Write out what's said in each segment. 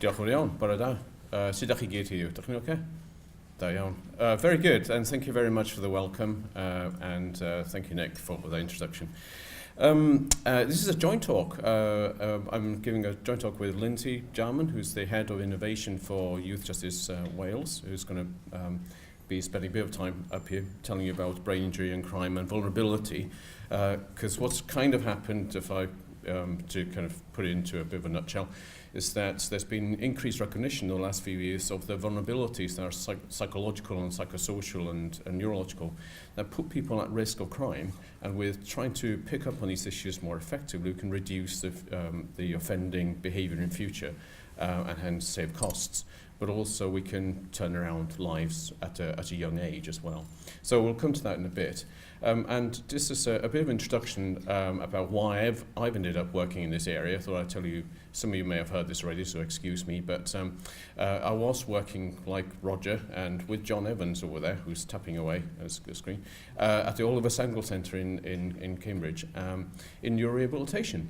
Diolch yn iawn, bore da. Sut ydych chi gyd heddiw? Ydych chi'n okay? Da iawn. Very good, and thank you very much for the welcome, and thank you, Nick, for the introduction. This is a joint talk. I'm giving a joint talk with Lindsay Jarman, who's the Head of Innovation for Youth Justice Wales, who's going to be spending a bit of time up here telling you about brain injury and crime and vulnerability. Because what's kind of happened, if I to kind of put it into a bit of a nutshell, is that there's been increased recognition in the last few years of the vulnerabilities that are psychological and psychosocial and neurological that put people at risk of crime, and we're trying to pick up on these issues more effectively. We can reduce the offending behaviour in future and hence save costs, but also we can turn around lives at a young age as well. So we'll come to that in a bit. And this is a bit of an introduction about why I've ended up working in this area. I thought I'd tell you, some of you may have heard this already, so excuse me, but I was working like Roger and with John Evans over there, who's tapping away as the screen, at the Oliver Sangle Centre in Cambridge, in neurorehabilitation,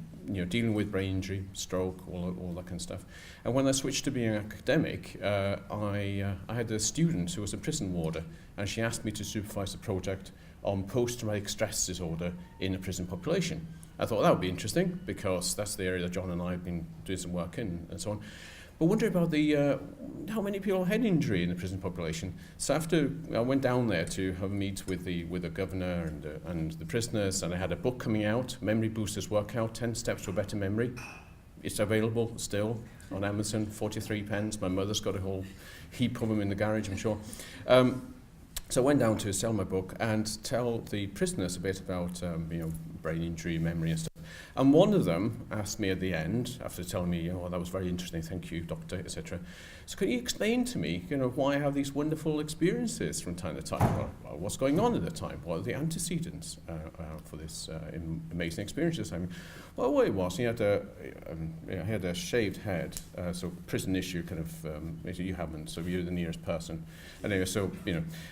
dealing with brain injury, stroke, all that kind of stuff. And when I switched to being an academic, I had a student who was a prison warder, and she asked me to supervise a project on post-traumatic stress disorder in a prison population. I thought that would be interesting because that's the area that John and I have been doing some work in and so on. But wondering about the how many people have head injury in the prison population. So after I went down there to have a meet with the governor and the prisoners, and I had a book coming out, Memory Boosters Workout, 10 Steps to a Better Memory. It's available still on Amazon, 43 pence. My mother's got a whole heap of them in the garage, I'm sure. So I went down to sell my book and tell the prisoners a bit about brain injury, memory and stuff. And one of them asked me at the end, after telling me, that was very interesting, thank you, doctor, etc. So can you explain to me, why I have these wonderful experiences from time to time? Well, what's going on at the time? What are the antecedents for this amazing experiences? I mean, well, what it was, he had a shaved head, so prison issue kind of, you haven't, so you're the nearest person. Anyway, so,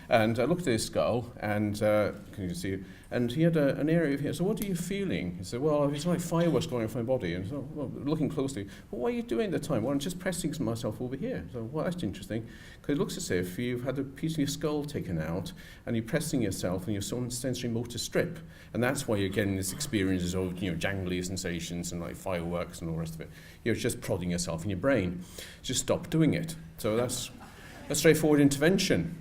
and I looked at his skull, and can you see it? And he had an area of here. So what are you feeling? He said, well, it's like fireworks going off my body. And so, well, looking closely, well, what are you doing at the time? Well, I'm just pressing myself over here. So, well, that's interesting. Because it looks as if you've had a piece of your skull taken out, and you're pressing yourself and your sensory motor strip. And that's why you're getting this experiences of, jangly sensations and like fireworks and all the rest of it. You're just prodding yourself in your brain. Just stop doing it. So that's a straightforward intervention,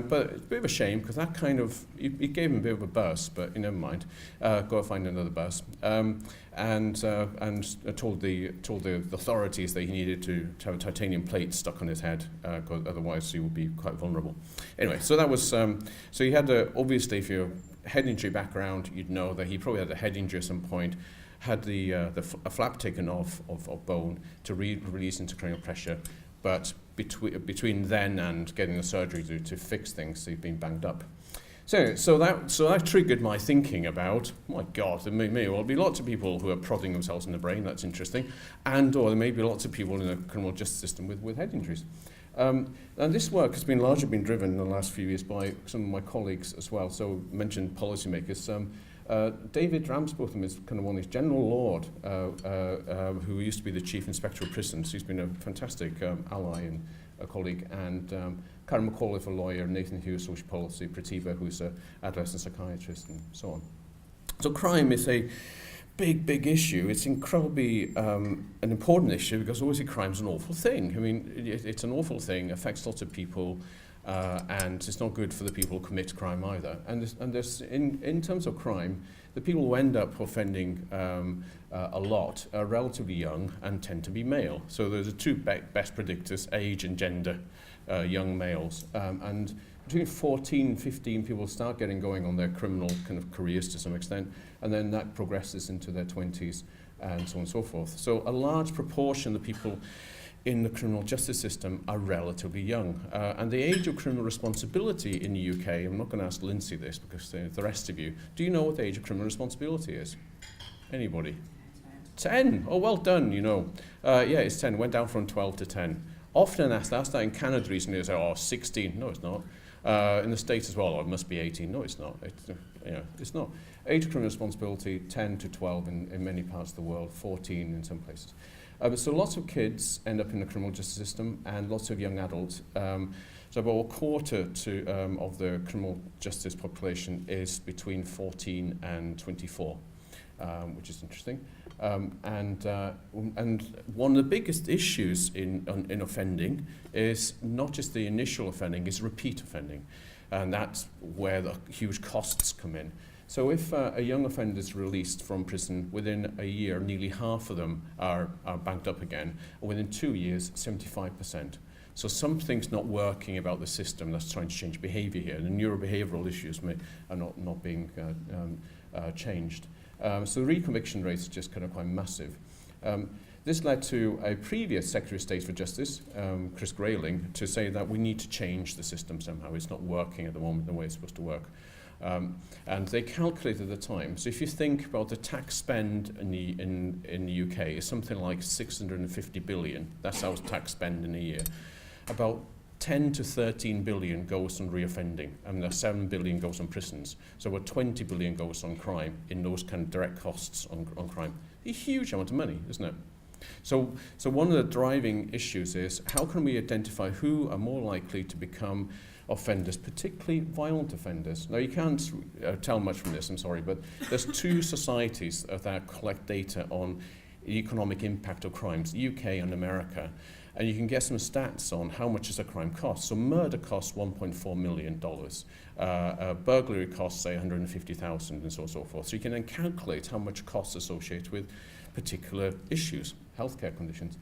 but it's a bit of a shame because that kind of, it gave him a bit of a burst, but never mind, go find another burst, and told the authorities that he needed to have a titanium plate stuck on his head, because otherwise he would be quite vulnerable. Anyway, so that was, so he had obviously, if you're head injury background, you'd know that he probably had a head injury at some point, had a flap taken off of bone to release intracranial pressure, but between then and getting the surgery to fix things, they've been banged up. So that triggered my thinking about, my God, there may well be lots of people who are prodding themselves in the brain, that's interesting, or there may be lots of people in the criminal justice system with head injuries. And this work has largely been driven in the last few years by some of my colleagues as well. So mentioned policymakers. David Ramsbotham is kind of one of these, General Lord, who used to be the Chief Inspector of Prisons. He's been a fantastic ally and a colleague. And Karen McAuliffe, a lawyer, Nathan Hughes, social policy, Prativa, who's an adolescent psychiatrist, and so on. So crime is a big issue. It's incredibly an important issue because obviously crime's an awful thing. I mean, it's an awful thing, affects lots of people, and it's not good for the people who commit crime either. And there's in terms of crime, the people who end up offending a lot are relatively young and tend to be male. So there's the two best predictors, age and gender, young males. And between 14 and 15, people start getting going on their criminal kind of careers to some extent, and then that progresses into their 20s and so on and so forth. So a large proportion of the people in the criminal justice system are relatively young. And the age of criminal responsibility in the UK, I'm not going to ask Lindsay this because the rest of you, do you know what the age of criminal responsibility is? Anybody? 10. Oh, well done, yeah, it's 10. Went down from 12 to 10. Often asked that in Canada recently, they say, 16. No, it's not. In the States as well, it must be 18. No, it's not. It's not. Age of criminal responsibility, 10 to 12 in many parts of the world, 14 in some places. So lots of kids end up in the criminal justice system, and lots of young adults. So about a quarter of the criminal justice population is between 14 and 24, which is interesting. And one of the biggest issues in offending is not just the initial offending, it's repeat offending. And that's where the huge costs come in. So if a young offender is released from prison, within a year, nearly half of them are banked up again. And within 2 years, 75%. So something's not working about the system that's trying to change behaviour here. The neurobehavioral issues are not being changed. So the reconviction rate is just kind of quite massive. This led to a previous Secretary of State for Justice, Chris Grayling, to say that we need to change the system somehow. It's not working at the moment the way it's supposed to work. And they calculated at the time. So if you think about the tax spend in the UK, it's something like 650 billion. That's our tax spend in a year. About 10 to 13 billion goes on reoffending, and 7 billion goes on prisons. So about 20 billion goes on crime in those kind of direct costs on crime. A huge amount of money, isn't it? So one of the driving issues is how can we identify who are more likely to become offenders, particularly violent offenders. Now you can't tell much from this, I'm sorry, but there's two societies that collect data on the economic impact of crimes, the UK and America. And you can get some stats on how much does a crime cost. So murder costs $1.4 million. Burglary costs, say, $150,000 and so on and so forth. So you can then calculate how much costs associated with particular issues, healthcare conditions.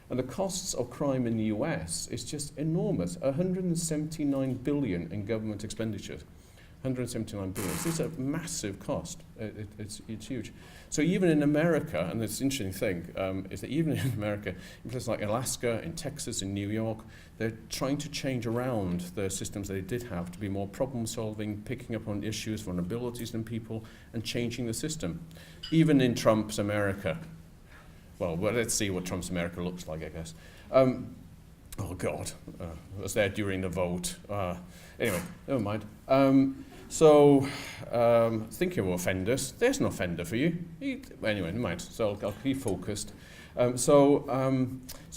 And the costs of crime in the US is just enormous. 179 billion in government expenditures. 179 billion. So it's a massive cost. It's huge. So even in America, and this interesting thing is that even in America, in places like Alaska, in Texas, in New York, they're trying to change around the systems they did have to be more problem solving, picking up on issues, vulnerabilities in people, and changing the system. Even in Trump's America. Well, let's see what Trump's America looks like, I guess. Oh God, I was there during the vote. Anyway, never mind. Thinking of offenders, there's an offender for you. Anyway, never mind. So I'll keep focused. So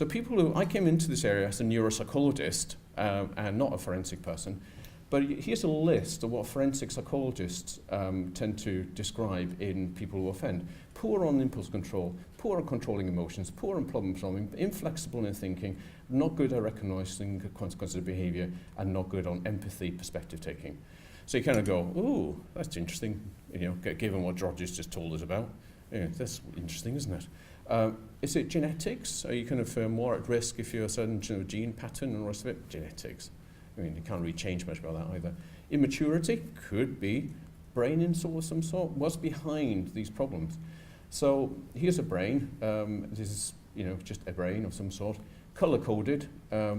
people who, I came into this area as a neuropsychologist and not a forensic person, but here's a list of what forensic psychologists tend to describe in people who offend. Poor on impulse control, poor on controlling emotions, poor on problem solving, inflexible in thinking, not good at recognizing the consequences of behavior, and not good on empathy, perspective taking. So you kind of go, ooh, that's interesting, given what Roger's just told us about. That's interesting, isn't it? Is it genetics? Are you kind of more at risk if you're a certain gene pattern and the rest of it? Genetics. I mean, you can't really change much about that either. Immaturity could be brain insult of some sort. What's behind these problems? So here's a brain. This is, just a brain of some sort, color-coded,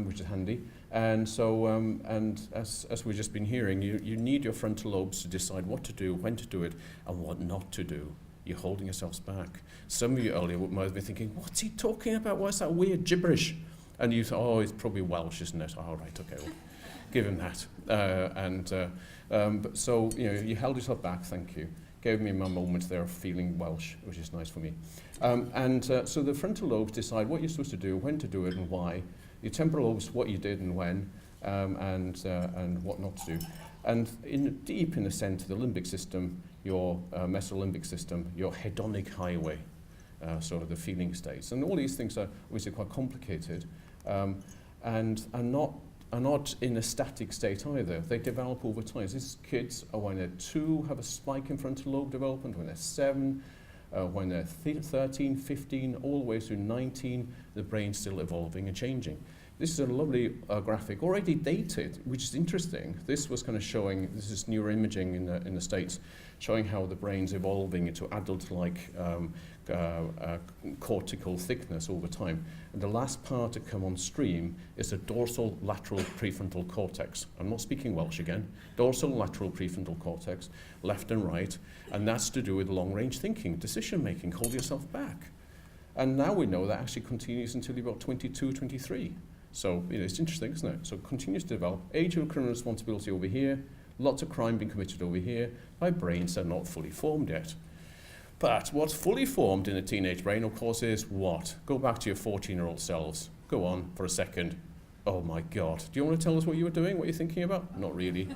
which is handy. And so, and as we've just been hearing, you need your frontal lobes to decide what to do, when to do it, and what not to do. You're holding yourselves back. Some of you earlier might have been thinking, what's he talking about? What's that weird gibberish? And you thought, oh, it's probably Welsh, isn't it? Oh, right, okay, well, give him that. So, you held yourself back, thank you. Gave me my moment there of feeling Welsh, which is nice for me. So the frontal lobes decide what you're supposed to do, when to do it, and why. Your temporal lobes, what you did and when, and what not to do. And deep in the center, the limbic system, your mesolimbic system, your hedonic highway, sort of the feeling states. And all these things are obviously quite complicated, and are not in a static state either. They develop over time. These kids, when they're 2, have a spike in frontal lobe development. When they're 7, when they're 13, 15, all the way through 19, the brain's still evolving and changing. This is a lovely graphic, already dated, which is interesting. This was kind of showing, this is neuroimaging in the States, showing how the brain's evolving into adult-like cortical thickness over time. And the last part to come on stream is the dorsal lateral prefrontal cortex. I'm not speaking Welsh again. Dorsal lateral prefrontal cortex, left and right, and that's to do with long-range thinking, decision-making, hold yourself back. And now we know that actually continues until you're about 22, 23. So, it's interesting, isn't it? So it continues to develop. Age of criminal responsibility over here, lots of crime being committed over here, by brains that are not fully formed yet. But what's fully formed in a teenage brain, of course, is what? Go back to your 14-year-old selves. Go on for a second. Oh my God. Do you want to tell us what you were doing, what you're thinking about? Not really.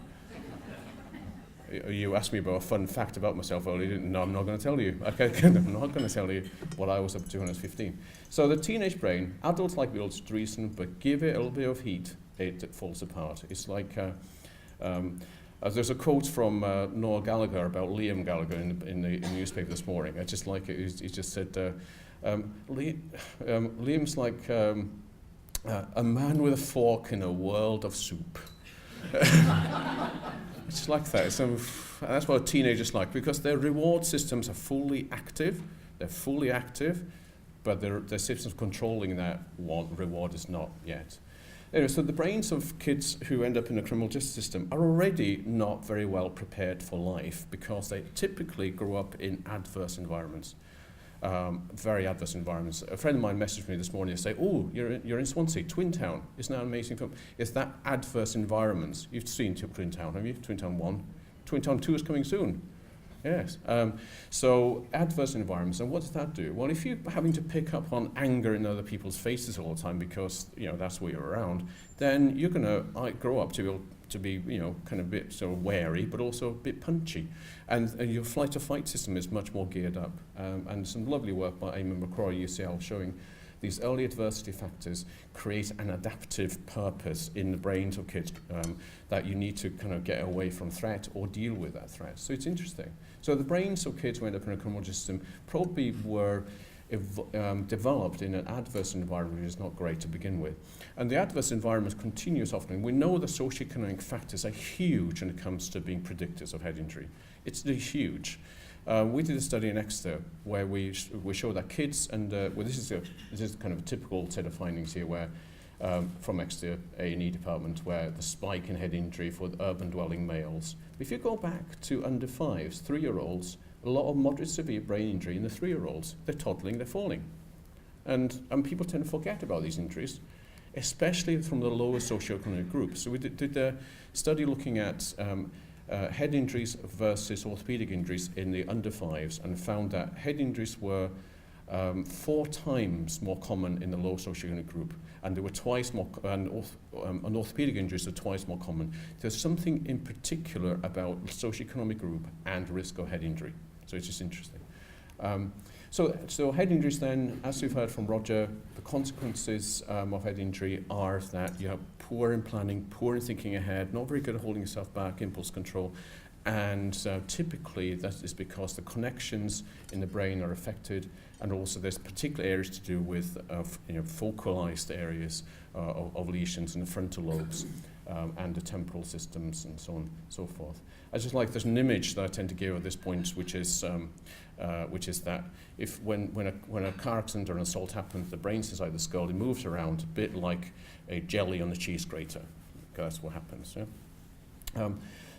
You asked me about a fun fact about myself earlier. No, I'm not going to tell you. Okay, I'm not going to tell you what I was up to when I was 15. So the teenage brain, adults like the old reason, but give it a little bit of heat, it falls apart. It's like, there's a quote from Noel Gallagher about Liam Gallagher in the newspaper this morning. I just like it. He just said, Liam's like a man with a fork in a world of soup. It's like that. So that's what teenagers like, because their reward systems are fully active. They're fully active, but their systems controlling that reward is not yet. Anyway, so the brains of kids who end up in the criminal justice system are already not very well prepared for life, because they typically grow up in adverse environments, very adverse environments. A friend of mine messaged me this morning to say, oh, you're in Swansea, Twin Town. Isn't that an amazing film? It's that adverse environments. You've seen Twin Town, have you? Twin Town 1. Twin Town 2 is coming soon. Yes. So adverse environments, and what does that do? Well, if you're having to pick up on anger in other people's faces all the time because that's what you're around, then you're going to grow up to be kind of a bit sort of wary, but also a bit punchy, and your flight or fight system is much more geared up. And some lovely work by Eamon McCrory, UCL, showing these early adversity factors create an adaptive purpose in the brains of kids that you need to kind of get away from threat or deal with that threat. So it's interesting. So the brains of kids who end up in a criminal justice system probably were developed in an adverse environment, which is not great to begin with. And the adverse environment continues often. We know the socioeconomic factors are huge when it comes to being predictors of head injury. It's huge. We did a study in Exeter where we show that kids, and this is kind of a typical set of findings here, where from Exeter A&E department, where the spike in head injury for the urban dwelling males. If you go back to under 5s, 3-year-olds, a lot of moderate severe brain injury in the 3-year-olds. They're toddling, they're falling. And people tend to forget about these injuries, especially from the lower socioeconomic groups. So we did a study looking at head injuries versus orthopedic injuries in the under 5s, and found that head injuries were 4 times more common in the low socioeconomic group, and they were twice more, and orthopedic injuries are twice more common. There's something in particular about socioeconomic group and risk of head injury. So it's just interesting. So head injuries then, as we've heard from Roger, the consequences of head injury are that you have poor in planning, poor in thinking ahead, not very good at holding yourself back, impulse control, and typically that is because the connections in the brain are affected, and also there's particular areas to do with focalized areas of lesions in the frontal lobes and the temporal systems and so on and so forth. I just like, there's an image that I tend to give at this point, which is that if when a car accident or an assault happens, the brain's inside the skull, it moves around a bit like a jelly on a cheese grater. That's what happens. Yeah?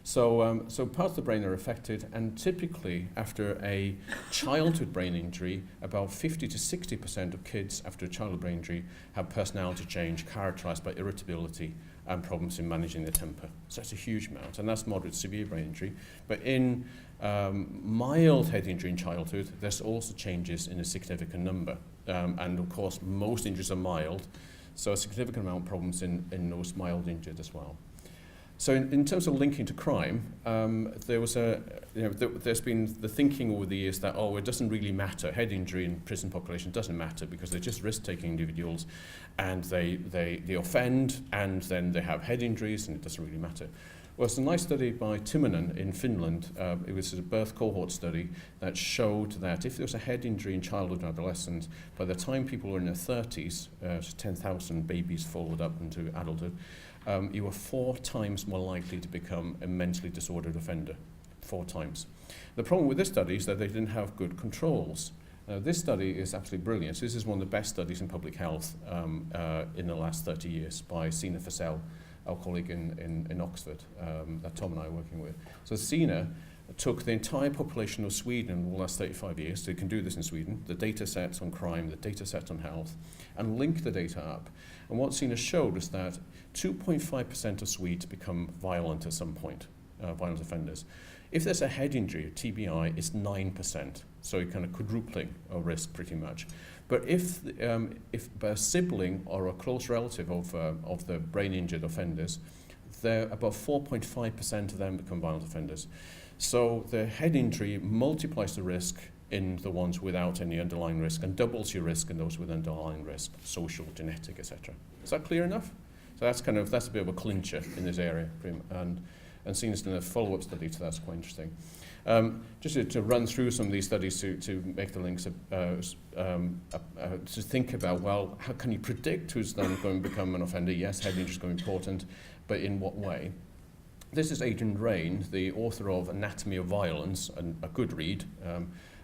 So parts of the brain are affected, and typically after a childhood brain injury, about 50 to 60% of kids after a childhood brain injury have personality change characterized by irritability and problems in managing their temper. So it's a huge amount, and that's moderate severe brain injury. But in mild head injury in childhood, there's also changes in a significant number. And of course, most injuries are mild, so a significant amount of problems in those mild injured as well. So in terms of linking to crime, there's been the thinking over the years that, it doesn't really matter. Head injury in prison population doesn't matter because they're just risk-taking individuals, and they offend, and then they have head injuries, and it doesn't really matter. Well, it's a nice study by Timonen in Finland. It was a birth cohort study that showed that if there was a head injury in childhood and adolescence, by the time people were in their 30s, 10,000 babies followed up into adulthood, you were 4 times more likely to become a mentally disordered offender. 4 times. The problem with this study is that they didn't have good controls. This study is absolutely brilliant. So this is one of the best studies in public health in the last 30 years by Sina Fassell, our colleague in Oxford, that Tom and I are working with. So Sina took the entire population of Sweden in the last 35 years, so you can do this in Sweden, the data sets on crime, the data sets on health, and linked the data up. And what Sina showed was that 2.5% of Swedes become violent at some point. violent offenders. If there's a head injury, TBI, it's 9%, so you're kind of quadrupling a risk pretty much. But if a sibling or a close relative of the brain-injured offenders, about 4.5% of them become violent offenders. So the head injury multiplies the risk in the ones without any underlying risk and doubles your risk in those with underlying risk, social, genetic, etc. Is that clear enough? So that's a bit of a clincher in this area, and seen as in a follow-up study, so that's quite interesting. Just to run through some of these studies to make the links, to think about, well, how can you predict who's then going to become an offender? Yes, head injury is going to be important, but in what way? This is Adrian Rain, the author of Anatomy of Violence, and a good read, a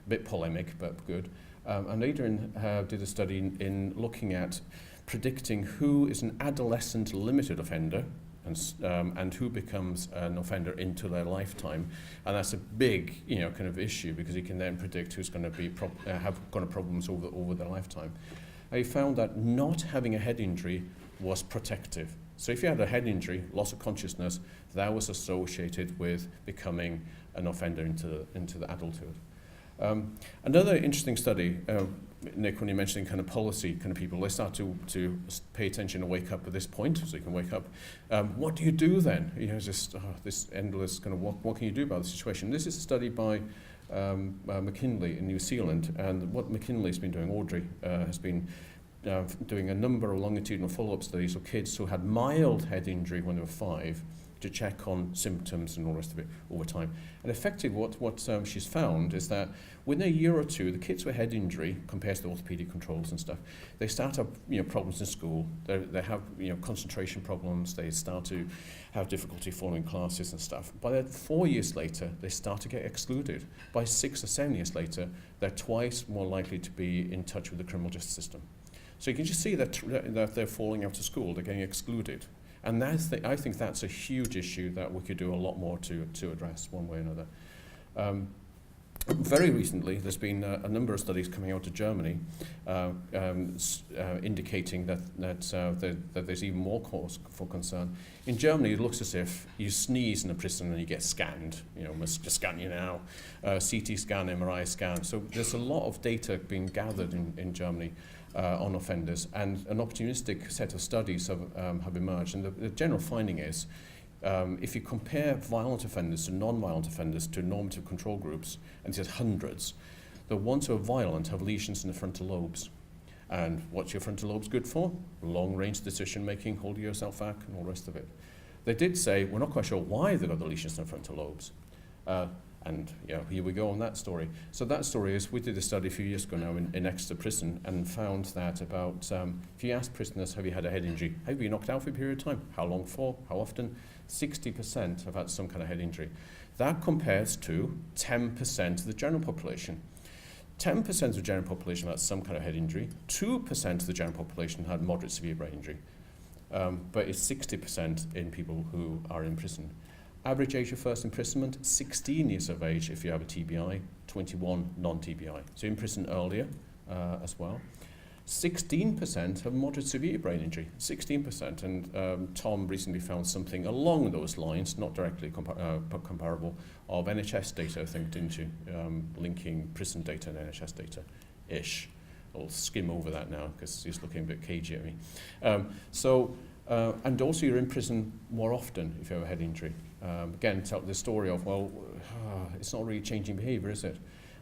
bit polemic, but good. And Adrian did a study in looking at predicting who is an adolescent limited offender and who becomes an offender into their lifetime, and that's a big, kind of issue, because you can then predict who's going to be have kind of problems over their lifetime. And he found that not having a head injury was protective. So if you had a head injury, loss of consciousness, that was associated with becoming an offender into the adulthood. Another interesting study, Nick, when you're mentioning kind of policy kind of people, they start to pay attention and wake up at this point, so you can wake up. What do you do then? Just this endless kind of what can you do about the situation? This is a study by McKinley in New Zealand, and what McKinley's been doing, Audrey, has been doing a number of longitudinal follow-up studies of kids who had mild head injury when they were 5, to check on symptoms and all the rest of it over time. And effectively what she's found is that within a year or two, the kids with head injury, compared to the orthopedic controls and stuff, they start to have problems in school. They have concentration problems. They start to have difficulty following classes and stuff. By 4 years later, they start to get excluded. By 6 or 7 years later, they're twice more likely to be in touch with the criminal justice system. So you can just see that they're falling out of school. They're getting excluded. And I think that's a huge issue that we could do a lot more to address one way or another. Very recently, there's been a number of studies coming out of Germany indicating that there's even more cause for concern. In Germany, it looks as if you sneeze in a prison and you get scanned. Must just scan you now. CT scan, MRI scan. So there's a lot of data being gathered in Germany on offenders, and an opportunistic set of studies have emerged. And the general finding is, if you compare violent offenders to non-violent offenders to normative control groups, and there's hundreds, the ones who are violent have lesions in the frontal lobes. And what's your frontal lobes good for? Long-range decision-making, holding yourself back, and all the rest of it. They did say, we're not quite sure why they've got the lesions in the frontal lobes. And here we go on that story. So that story is, we did a study a few years ago now in Exeter Prison, and found that about, if you ask prisoners, have you had a head injury? Have you been knocked out for a period of time? How long for? How often? 60% have had some kind of head injury. That compares to 10% of the general population. 10% of the general population had some kind of head injury. 2% of the general population had moderate severe brain injury. But it's 60% in people who are in prison. Average age of first imprisonment, 16 years of age if you have a TBI, 21 non-TBI. So in prison earlier as well. 16% have moderate severe brain injury, 16%. And Tom recently found something along those lines, not directly comparable, of NHS data, I think, didn't you? Linking prison data and NHS data-ish. I'll skim over that now because he's looking a bit cagey at me. And also you're in prison more often if you have a head injury. Again, tell the story of, well, it's not really changing behaviour, is it?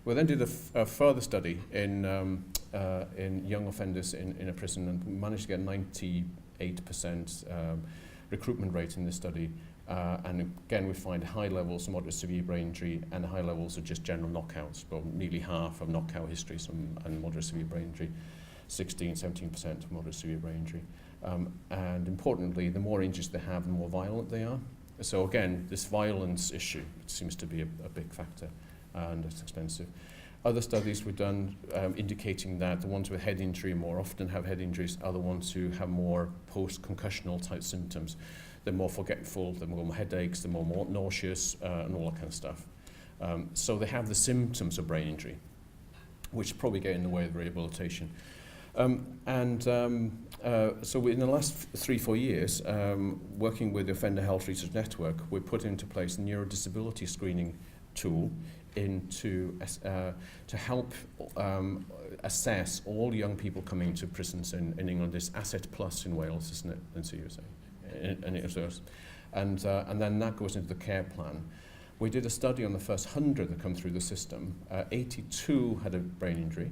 We then did a further study in young offenders in a prison, and managed to get 98% recruitment rate in this study. And again, we find high levels of moderate severe brain injury and high levels of just general knockouts, but nearly half of knockout histories and moderate severe brain injury, 17% of moderate severe brain injury. And importantly, the more injuries they have, the more violent they are. So again, this violence issue seems to be a big factor, and it's expensive. Other studies we've done indicating that the ones with head injury more often have head injuries are the ones who have more post-concussional type symptoms. They're more forgetful, they're more headaches, they're more nauseous, and all that kind of stuff. So they have the symptoms of brain injury, which probably get in the way of rehabilitation. So in the last 3-4 years, working with the Offender Health Research Network, we put into place a neurodisability screening tool to help assess all young people coming to prisons in England. This Asset Plus in Wales, isn't it? And then that goes into the care plan. We did a study on the first 100 that come through the system. 82 had a brain injury,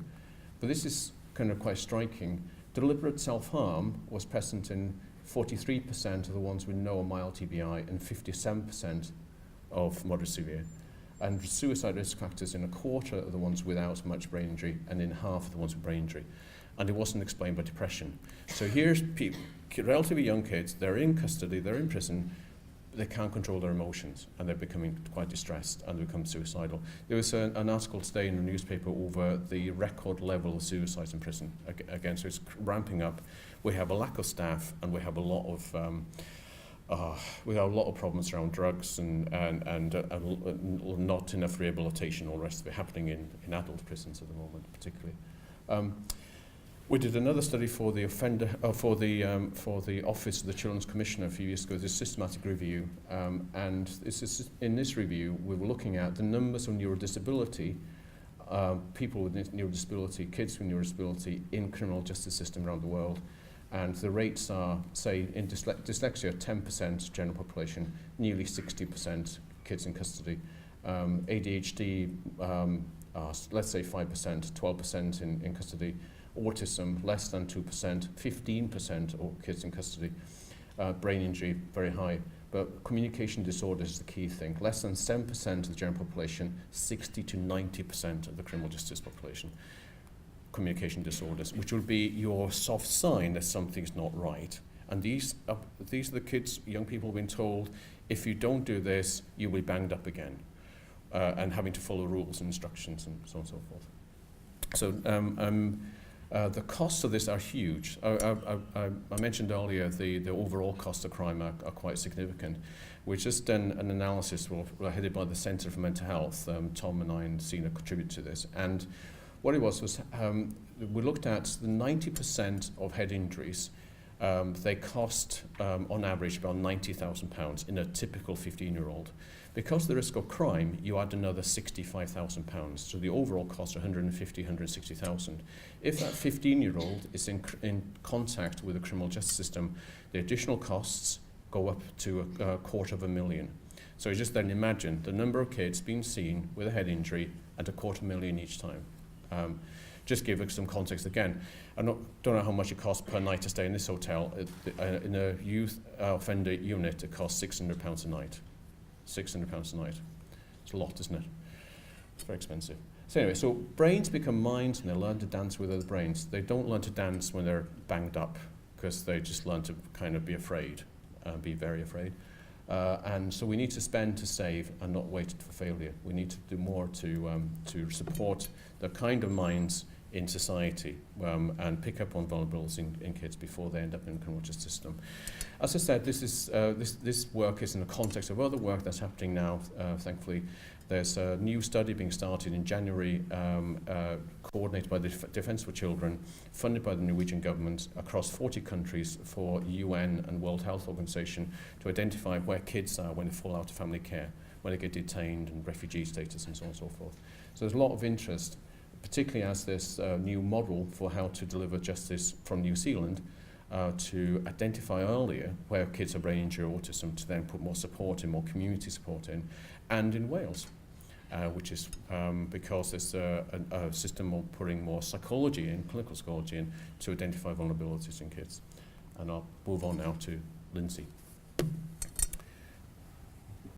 but this is kind of quite striking. Deliberate self-harm was present in 43% of the ones with no or mild TBI and 57% of moderate severe. And suicide risk factors in a quarter of the ones without much brain injury and in half of the ones with brain injury. And it wasn't explained by depression. So here's people, relatively young kids, they're in custody, they're in prison, they can't control their emotions and they're becoming quite distressed and they become suicidal. There was an article today in the newspaper over the record level of suicides in prison. Again, so it's ramping up. We have a lack of staff and we have a lot of problems around drugs and not enough rehabilitation, all the rest of it happening in adult prisons at the moment, particularly. We did another study for the for the Office of the Children's Commissioner a few years ago, this systematic review, and in this review we were looking at the numbers of neurodisability, people with neurodisability, kids with neurodisability in criminal justice system around the world, and the rates are, say, in dyslexia 10% general population, nearly 60% kids in custody, ADHD let's say 5%, 12% in custody. Autism, less than 2%, 15% of kids in custody. Brain injury, very high. But communication disorders is the key thing. Less than 7% of the general population, 60 to 90% of the criminal justice population. Communication disorders, which will be your soft sign that something's not right. And these are the kids, young people have been told, if you don't do this, you'll be banged up again. And having to follow rules and instructions and so on and so forth. So, the costs of this are huge. I mentioned earlier the overall costs of crime are quite significant. We've just done an analysis headed by the Centre for Mental Health. Tom and I and Sina contributed to this. And what it was we looked at the 90% of head injuries. They cost, on average, about £90,000 in a typical 15-year-old. Because of the risk of crime, you add another £65,000. So the overall cost are £160,000. If that 15-year-old is in contact with the criminal justice system, the additional costs go up to £250,000. So you just then imagine the number of kids being seen with a head injury at £250,000 each time. Just give us some context again. I don't know how much it costs per night to stay in this hotel. In a youth offender unit, it costs £600 a night. £600 a night. It's a lot, isn't it? It's very expensive. So anyway, so brains become minds and they learn to dance with other brains. They don't learn to dance when they're banged up because they just learn to kind of be afraid, be very afraid. And so we need to spend to save and not wait for failure. We need to do more to support the kind of minds in society and pick up on vulnerabilities in kids before they end up in the criminal justice system. As I said, this work is in the context of other work that's happening now, thankfully. There's a new study being started in January, coordinated by the Defence for Children, funded by the Norwegian government across 40 countries for UN and World Health Organization to identify where kids are when they fall out of family care, when they get detained and refugee status and so on and so forth. So there's a lot of interest, particularly as this new model for how to deliver justice from New Zealand to identify earlier where kids have brain injury or autism, to then put more support in, more community support in, and in Wales, which is because there's a system of putting more psychology in, clinical psychology in, to identify vulnerabilities in kids. And I'll move on now to Lindsay.